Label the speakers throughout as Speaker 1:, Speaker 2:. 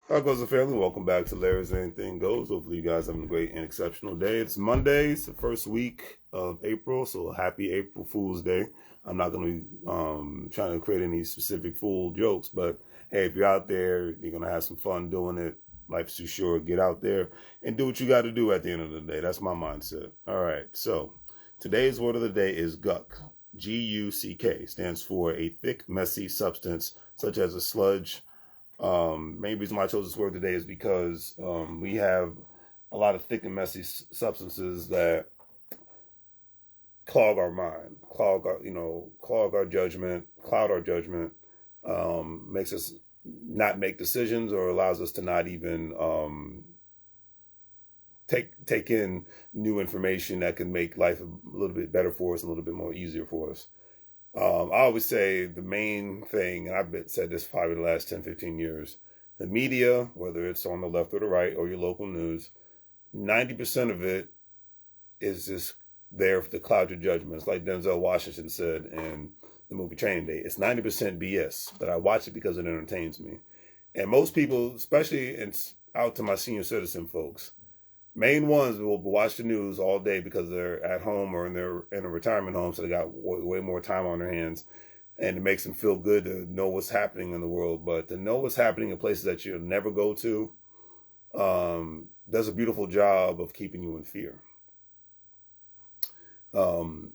Speaker 1: How goes the family? Welcome back to Larry's Anything Goes. Hopefully you guys having a great and exceptional day. It's Monday. It's the first week of April, so happy April Fool's Day. I'm not going to be trying to create any specific fool jokes, but hey, if you're out there, you're going to have some fun doing it. Life's too short. Get out there and do what you got to do at the end of the day. That's my mindset. All right, so today's word of the day is Guck. Guck stands for a thick, messy substance such as a sludge. Main reason why I chose this word today is because we have a lot of thick and messy substances that clog our mind, clog our judgment, cloud our judgment, makes us not make decisions or allows us to not even take in new information that can make life a little bit better for us, a little bit more easier for us. I always say the main thing, and I've said this probably the last 10, 15 years, the media, whether it's on the left or the right or your local news, 90% of it is just there to cloud your judgment. It's like Denzel Washington said in the movie Training Day. It's 90% BS, but I watch it because it entertains me. And most people, especially out to my senior citizen folks, main ones will watch the news all day because they're at home or in a retirement home, so they got way more time on their hands, and it makes them feel good to know what's happening in the world. But to know what's happening in places that you'll never go to, does a beautiful job of keeping you in fear. Knowing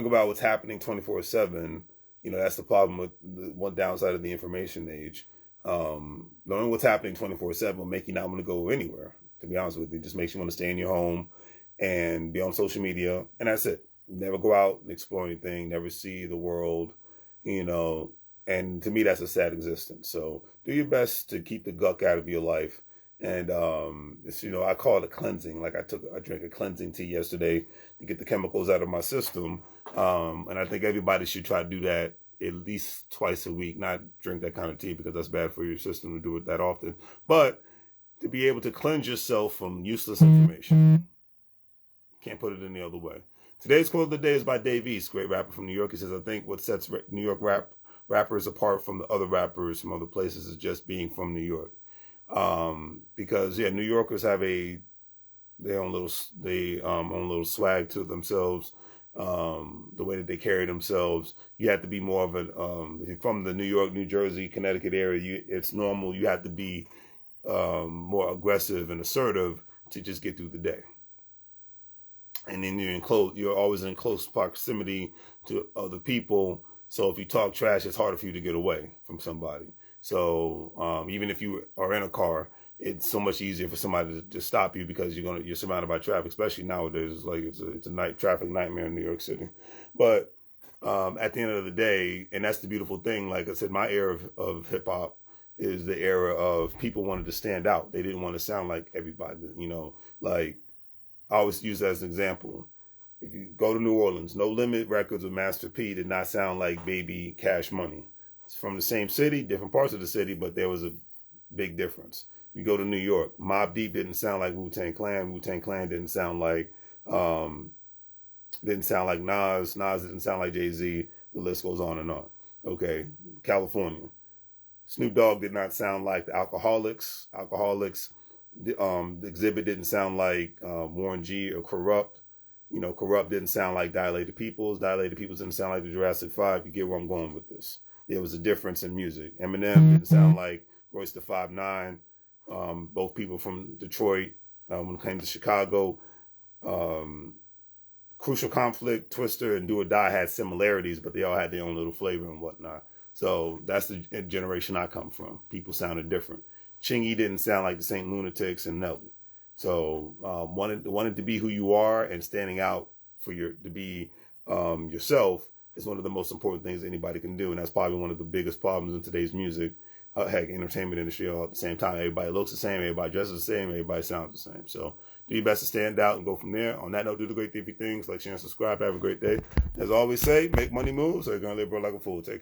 Speaker 1: about what's happening 24/7, that's the problem with the one downside of the information age. Knowing what's happening 24/7 will make you not want to go anywhere. To be honest with you, it just makes you want to stay in your home and be on social media, and that's it. Never go out and explore anything, never see the world, and to me, that's a sad existence. So do your best to keep the guck out of your life. And I call it a cleansing. Like I drank a cleansing tea yesterday to get the chemicals out of my system. And I think everybody should try to do that at least twice a week, not drink that kind of tea because that's bad for your system to do it that often. But to be able to cleanse yourself from useless information. Can't put it any other way. Today's quote of the day is by Dave East, great rapper from New York. He says, I think what sets New York rappers apart from the other rappers from other places is just being from New York. Because New Yorkers have their own little swag to themselves. The way that they carry themselves, you have to be more of if you're from the New York, New Jersey, Connecticut area, it's normal. You have to be more aggressive and assertive to just get through the day. And then you're always in close proximity to other people. So if you talk trash, it's harder for you to get away from somebody. So even if you are in a car, it's so much easier for somebody to stop you because you're surrounded by traffic, especially nowadays. It's a traffic nightmare in New York City. But at the end of the day, and that's the beautiful thing. Like I said, my era of hip hop is the era of people wanted to stand out. They didn't want to sound like everybody, like I always use that as an example. If you go to New Orleans, No Limit Records with Master P did not sound like Baby Cash Money. It's from the same city, different parts of the city, but there was a big difference. You go to New York, Mobb Deep didn't sound like Wu-Tang Clan. Wu-Tang Clan didn't sound like Nas. Nas didn't sound like Jay-Z. The list goes on and on. Okay, California. Snoop Dogg did not sound like the Alcoholics. The Exhibit didn't sound like Warren G or Corrupt. Corrupt didn't sound like Dilated Peoples. Dilated Peoples didn't sound like the Jurassic 5. You get where I'm going with this. There was a difference in music. Eminem didn't sound like Royce da 5'9". Both people from Detroit. When it came to Chicago, Crucial Conflict, Twister, and Do or Die had similarities, but they all had their own little flavor and whatnot. So that's the generation I come from. People sounded different. Chingy didn't sound like the Saint Lunatics and Nelly. So wanting to be who you are and standing out to be yourself is one of the most important things anybody can do. And that's probably one of the biggest problems in today's music, entertainment industry all at the same time. Everybody looks the same, everybody dresses the same, everybody sounds the same. So do your best to stand out and go from there. On that note, do the great things, like, share, and subscribe. Have a great day. As I always say, make money move, so you're going to live like a fool. Take care.